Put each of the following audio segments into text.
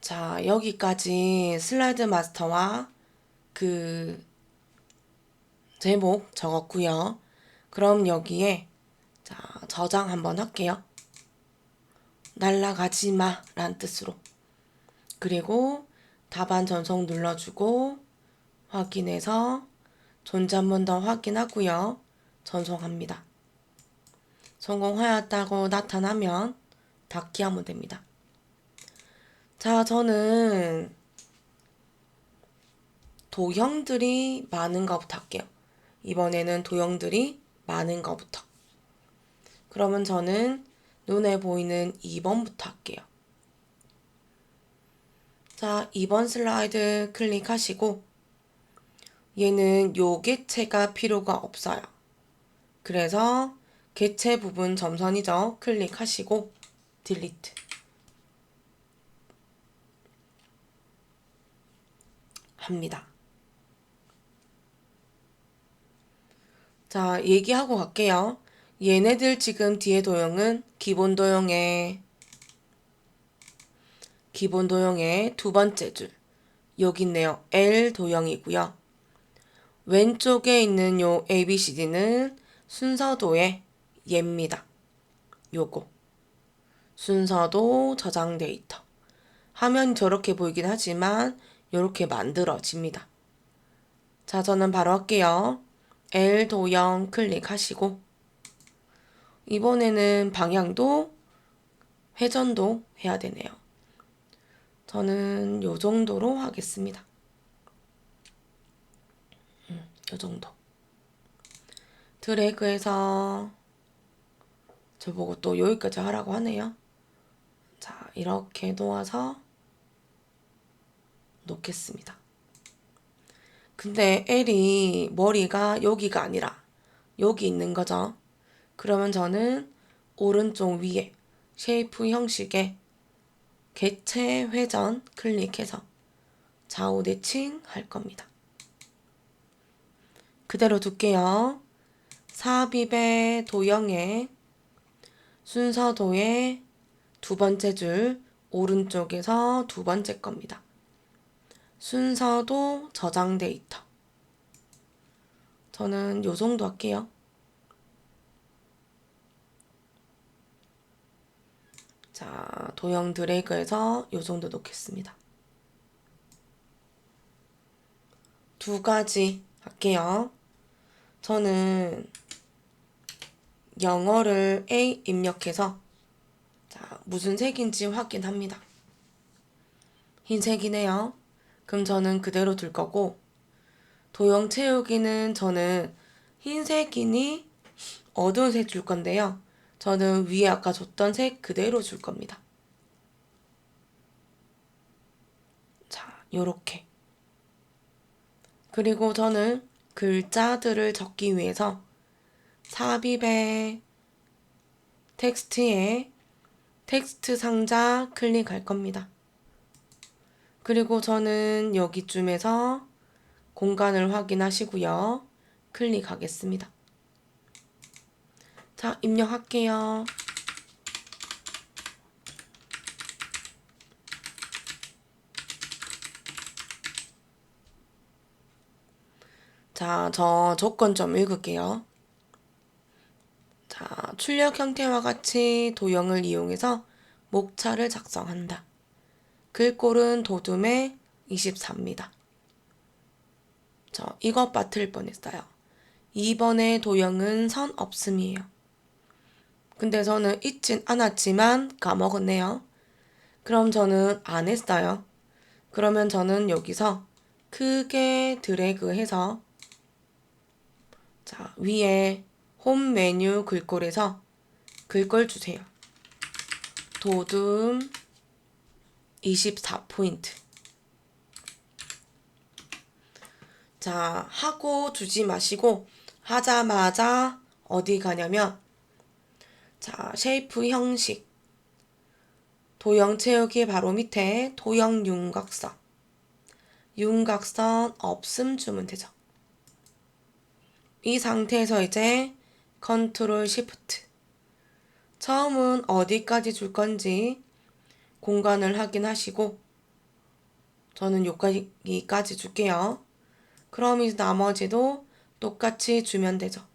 자, 여기까지 슬라이드 마스터와 그 제목 적었고요. 그럼 여기에 자, 저장 한번 할게요. 날라가지 마 란 뜻으로. 그리고 답안 전송 눌러주고 확인해서 존재 한 번 더 확인하고요. 전송합니다. 성공하였다고 나타나면 닫기 하면 됩니다. 자, 저는 도형들이 많은 것부터 할게요. 이번에는 도형들이 많은 것부터. 그러면 저는 눈에 보이는 2번부터 할게요. 자, 2번 슬라이드 클릭하시고 얘는 요 개체가 필요가 없어요. 그래서 개체 부분 점선이죠. 클릭하시고 딜리트. 합니다. 자, 얘기하고 갈게요. 얘네들 지금 뒤에 도형은 기본 도형의 두 번째 줄. 여기 있네요. L 도형이고요. 왼쪽에 있는 요 ABCD는 순서도의 얘입니다. 요거. 순서도 저장 데이터. 화면이 저렇게 보이긴 하지만 이렇게 만들어집니다. 자, 저는 바로 할게요. L 도형 클릭하시고 이번에는 방향도 회전도 해야 되네요. 저는 요 정도로 하겠습니다. 요 정도. 드래그해서 저보고 또 여기까지 하라고 하네요. 자, 이렇게 놓아서 놓겠습니다. 근데 L이 머리가 여기가 아니라 여기 있는 거죠. 그러면 저는 오른쪽 위에 쉐이프 형식의 개체 회전 클릭해서 좌우 대칭 할 겁니다. 그대로 둘게요. 삽입의 도형의 순서도의 두 번째 줄 오른쪽에서 두 번째 겁니다. 순서도 저장 데이터. 저는 요 정도 할게요. 자, 도형 드래그해서 요 정도 놓겠습니다. 두 가지 할게요. 저는 영어를 A 입력해서 자, 무슨 색인지 확인합니다. 흰색이네요. 그럼 저는 그대로 둘 거고 도형 채우기는 저는 흰색이니 어두운 색 줄 건데요. 저는 위에 아까 줬던 색 그대로 줄 겁니다. 자, 요렇게. 그리고 저는 글자들을 적기 위해서 삽입의 텍스트에 텍스트 상자 클릭할 겁니다. 그리고 저는 여기쯤에서 공간을 확인하시고요. 클릭하겠습니다. 자, 입력할게요. 자, 저 조건 좀 읽을게요. 자, 출력 형태와 같이 도형을 이용해서 목차를 작성한다. 글꼴은 도둠의 24입니다. 이거 빠뜨릴 뻔했어요. 2번의 도형은 선 없음이에요. 근데 저는 잊진 않았지만 까먹었네요. 그럼 저는 안 했어요. 그러면 저는 여기서 크게 드래그해서 자, 위에 홈 메뉴 글꼴에서 글꼴 주세요. 도둠 24포인트. 자, 하고 주지 마시고 하자마자 어디 가냐면 자, 쉐이프 형식 도형 채우기 바로 밑에 도형 윤곽선 없음 주면 되죠. 이 상태에서 이제 컨트롤 시프트 처음은 어디까지 줄 건지 공간을 확인하시고 저는 여기까지 줄게요. 그럼 이제 나머지도 똑같이 주면 되죠.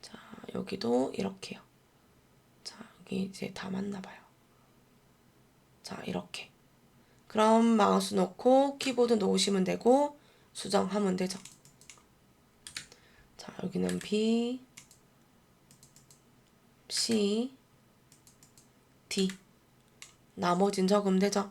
자, 여기도 이렇게요. 자, 여기 이제 다 맞나 봐요. 자, 이렇게. 그럼 마우스 놓고 키보드 놓으시면 되고 수정하면 되죠. 자, 여기는 B, C, D. 나머진 적으면 되죠.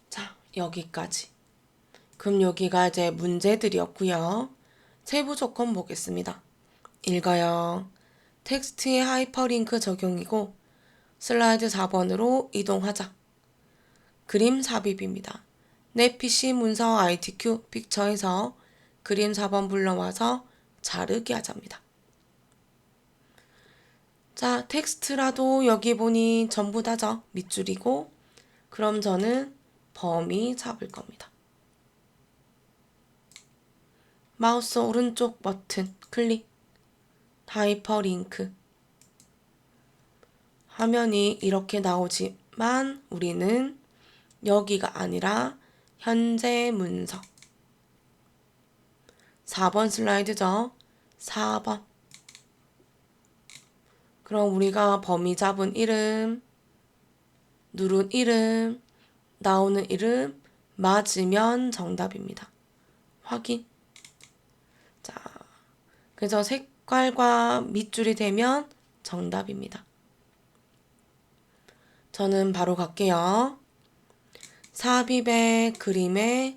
자, 여기까지. 그럼 여기가 이제 문제들이었고요. 세부 조건 보겠습니다. 읽어요. 텍스트의 하이퍼링크 적용이고 슬라이드 4번으로 이동하자. 그림 삽입입니다. 내 PC 문서 ITQ 픽처에서 그림 4번 불러와서 자르기 하자입니다. 자, 텍스트라도 여기 보니 전부 다죠. 밑줄이고 그럼 저는 범위 잡을 겁니다. 마우스 오른쪽 버튼 클릭, 하이퍼링크. 화면이 이렇게 나오지만 우리는 여기가 아니라 현재 문서. 4번 슬라이드죠. 4번. 그럼 우리가 범위 잡은 이름, 누른 이름, 나오는 이름 맞으면 정답입니다. 확인. 자, 그래서 색깔과 밑줄이 되면 정답입니다. 저는 바로 갈게요. 삽입의 그림의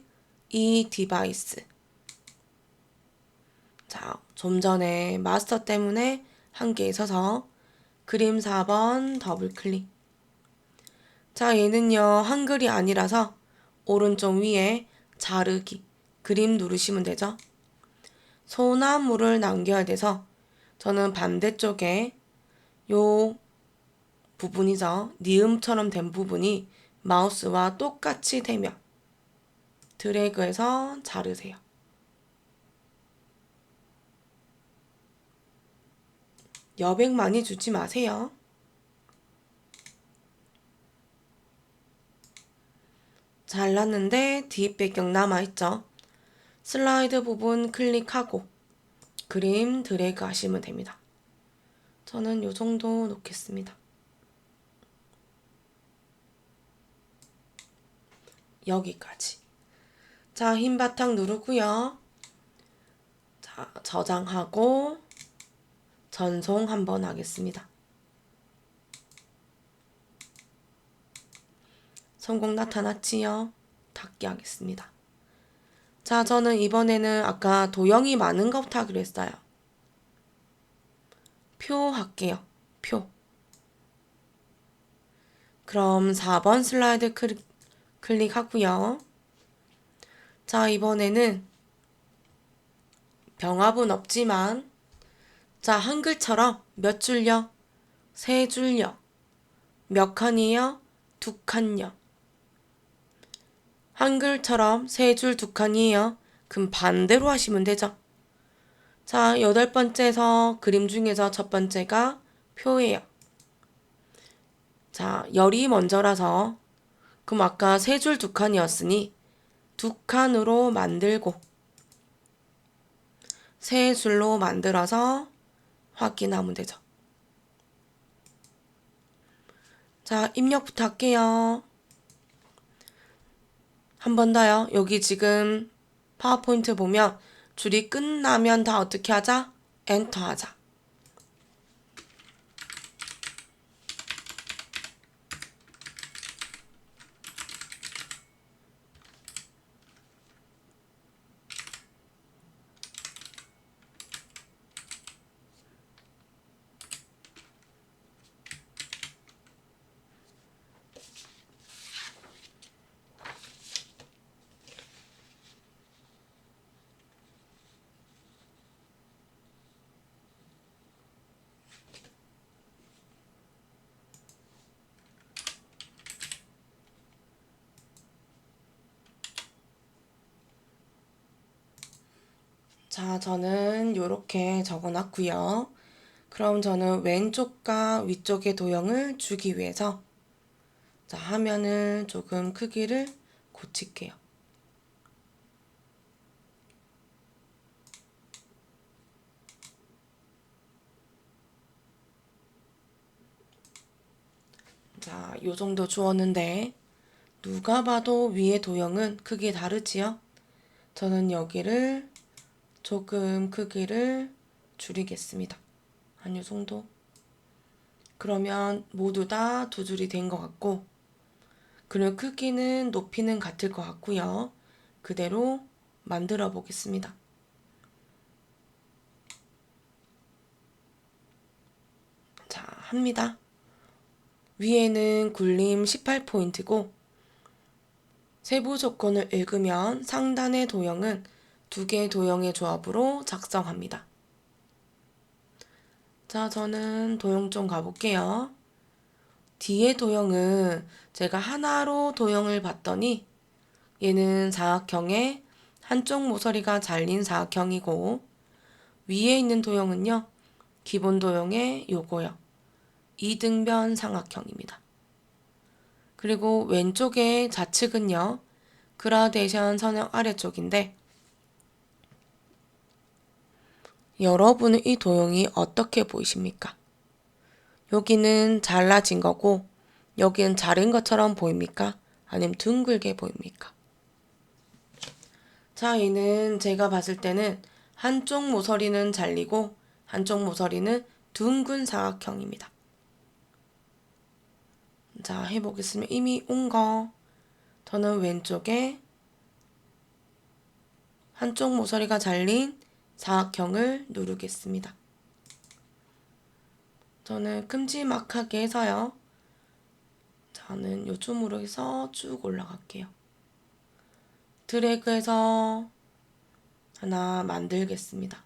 이 디바이스. 자, 좀 전에 마스터 때문에 한 개 있어서 그림 4번 더블 클릭. 자, 얘는요, 한글이 아니라서 오른쪽 위에 자르기, 그림 누르시면 되죠. 소나무를 남겨야 돼서 저는 반대쪽에 요 부분이죠. 니음처럼 된 부분이 마우스와 똑같이 되면 드래그해서 자르세요. 여백 많이 주지 마세요. 잘랐는데 뒷 배경 남아있죠. 슬라이드 부분 클릭하고 그림 드래그 하시면 됩니다. 저는 요 정도 놓겠습니다. 여기까지. 자, 흰 바탕 누르고요. 자, 저장하고 전송 한번 하겠습니다. 성공 나타났지요? 닫기 하겠습니다. 자, 저는 이번에는 아까 도형이 많은 것부터 하기로 했어요. 표 할게요. 표. 그럼 4번 슬라이드 클릭하고요. 자, 이번에는 병합은 없지만 자, 한글처럼 몇 줄요? 3줄요. 몇 칸이요? 2칸요. 한글처럼 3줄 2칸이에요. 그럼 반대로 하시면 되죠. 자, 8번째에서 그림 중에서 첫 번째가 표예요. 자, 열이 먼저라서 그럼 아까 3줄 2칸이었으니 2칸으로 만들고 3줄로 만들어서 확인하면 되죠. 자, 입력부터 할게요. 한 번 더요. 여기 지금 파워포인트 보면 줄이 끝나면 다 어떻게 하자? 엔터 하자. 자, 저는 이렇게 적어놨고요. 그럼 저는 왼쪽과 위쪽의 도형을 주기 위해서 자, 화면을 조금 크기를 고칠게요. 자, 요 정도 주었는데 누가 봐도 위의 도형은 크기 다르지요? 저는 여기를 조금 크기를 줄이겠습니다. 한 요 정도. 그러면 모두 다 두 줄이 된 것 같고 그리고 크기는 높이는 같을 것 같고요. 그대로 만들어 보겠습니다. 자, 합니다. 위에는 굴림 18포인트고 세부 조건을 읽으면 상단의 도형은 두 개의 도형의 조합으로 작성합니다. 자, 저는 도형 좀 가볼게요. 뒤에 도형은 제가 하나로 도형을 봤더니 얘는 사각형에 한쪽 모서리가 잘린 사각형이고 위에 있는 도형은요. 기본 도형의 요거요. 이등변 삼각형입니다. 그리고 왼쪽의 좌측은요. 그라데이션 선형 아래쪽인데 여러분은 이 도형이 어떻게 보이십니까? 여기는 잘라진 거고 여기는 자른 것처럼 보입니까? 아니면 둥글게 보입니까? 자, 얘는 제가 봤을 때는 한쪽 모서리는 잘리고 한쪽 모서리는 둥근 사각형입니다. 자, 해보겠습니다. 이미 온 거. 저는 왼쪽에 한쪽 모서리가 잘린 사각형을 누르겠습니다. 저는 큼지막하게 해서요. 저는 요즘으로 해서 쭉 올라갈게요. 드래그해서 하나 만들겠습니다.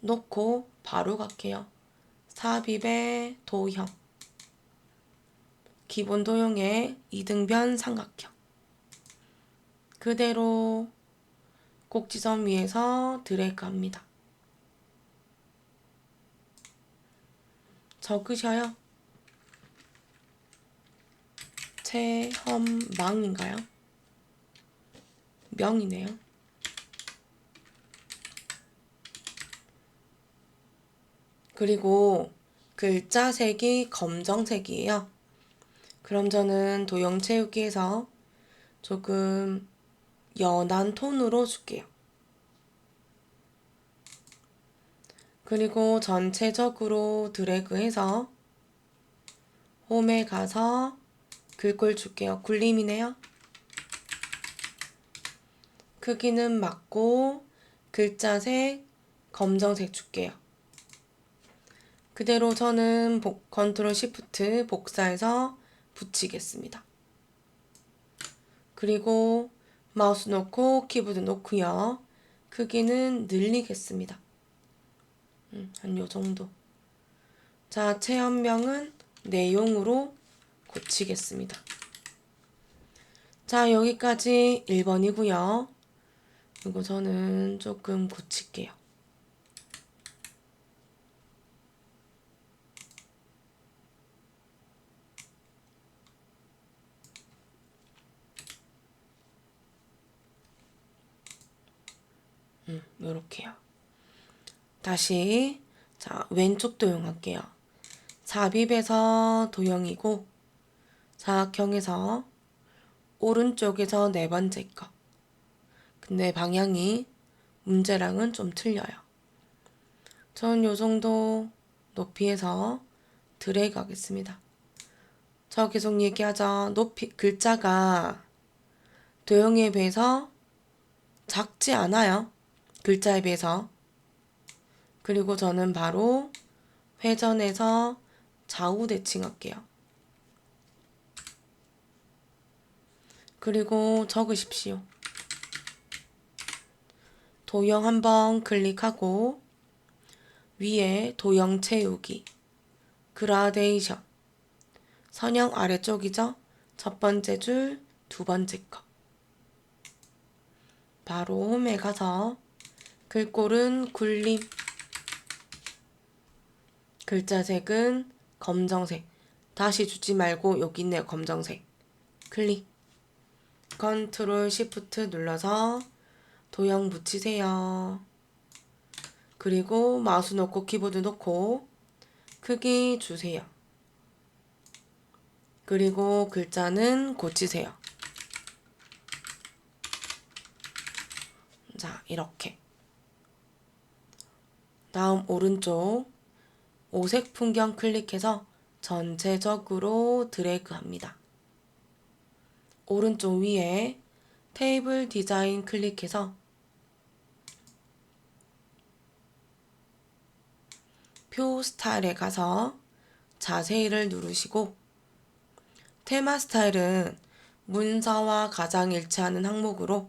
놓고 바로 갈게요. 삽입의 도형. 기본 도형의 이등변 삼각형. 그대로 꼭지점 위에서 드래그 합니다. 적으셔요. 체험망인가요? 명이네요. 그리고 글자 색이 검정색이에요. 그럼 저는 도형 채우기에서 조금 연한 톤으로 줄게요. 그리고 전체적으로 드래그해서 홈에 가서 글꼴 줄게요. 굴림이네요. 크기는 맞고 글자색 검정색 줄게요. 그대로 저는 컨트롤 시프트 복사해서 붙이겠습니다. 그리고 마우스 놓고 키보드 놓고요. 크기는 늘리겠습니다. 한 요 정도. 자, 체험명은 내용으로 고치겠습니다. 자, 여기까지 1번이고요. 이거 저는 조금 고칠게요. 요렇게요. 다시 자, 왼쪽 도형 할게요. 삽입에서 도형이고 사각형에서 오른쪽에서 네 번째 거. 근데 방향이 문제랑은 좀 틀려요. 전 요 정도 높이에서 드래그 하겠습니다. 저 계속 얘기하자. 높이, 글자가 도형에 비해서 작지 않아요. 글자에 비해서. 그리고 저는 바로 회전해서 좌우 대칭할게요. 그리고 적으십시오. 도형 한번 클릭하고 위에 도형 채우기, 그라데이션, 선형 아래쪽이죠? 첫 번째 줄, 두 번째 거. 바로 홈에 가서 글꼴은 굴림. 글자색은 검정색. 다시 주지 말고 여기 있네요. 검정색. 클릭. 컨트롤 시프트 눌러서 도형 붙이세요. 그리고 마우스 놓고 키보드 놓고 크기 주세요. 그리고 글자는 고치세요. 자, 이렇게. 다음 오른쪽 오색 풍경 클릭해서 전체적으로 드래그 합니다. 오른쪽 위에 테이블 디자인 클릭해서 표 스타일에 가서 자세히를 누르시고 테마 스타일은 문서와 가장 일치하는 항목으로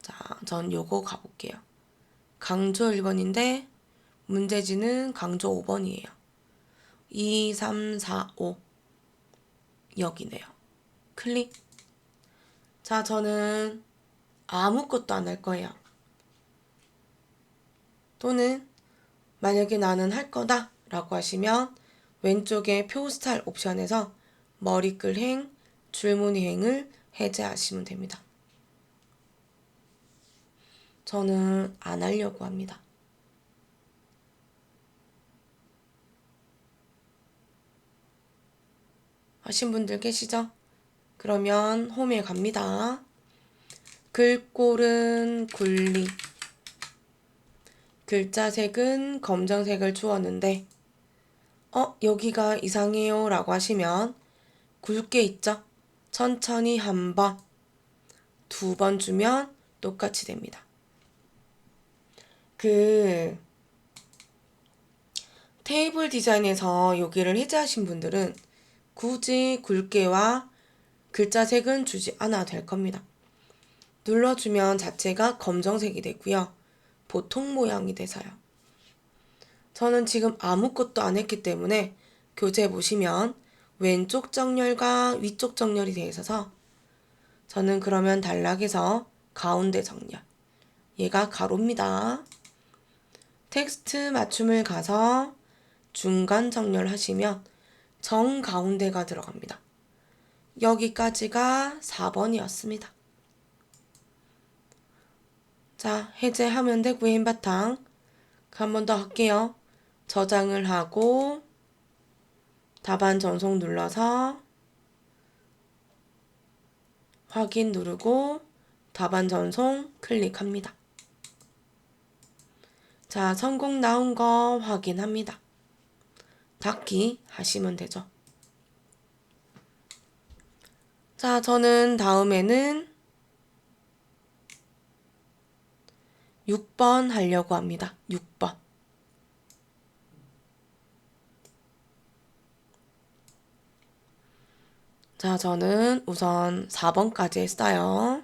자, 전 요거 가볼게요. 강조 1번인데 문제지는 강조 5번이에요. 2, 3, 4, 5 여기네요. 클릭. 자, 저는 아무것도 안 할 거예요. 또는 만약에 나는 할 거다 라고 하시면 왼쪽에 표 스타일 옵션에서 머리글 행, 줄무늬 행을 해제하시면 됩니다. 저는 안 하려고 합니다. 하신 분들 계시죠? 그러면 홈에 갑니다. 글꼴은 굴리. 글자색은 검정색을 주었는데 여기가 이상해요 라고 하시면 굵게 있죠? 천천히 한 번, 두 번 주면 똑같이 됩니다. 테이블 디자인에서 여기를 해제하신 분들은 굳이 굵게와 글자색은 주지 않아도 될 겁니다. 눌러주면 자체가 검정색이 되고요. 보통 모양이 돼서요. 저는 지금 아무것도 안 했기 때문에 교재 보시면 왼쪽 정렬과 위쪽 정렬이 되어 있어서 저는 그러면 단락에서 가운데 정렬. 얘가 가로입니다. 텍스트 맞춤을 가서 중간 정렬 하시면 정가운데가 들어갑니다. 여기까지가 4번이었습니다. 자, 해제하면 되고요. 흰바탕. 한 번 더 할게요. 저장을 하고 답안 전송 눌러서 확인 누르고 답안 전송 클릭합니다. 자, 성공 나온 거 확인합니다. 닫기 하시면 되죠. 자, 저는 다음에는 6번 하려고 합니다. 6번. 자, 저는 우선 4번까지 했어요.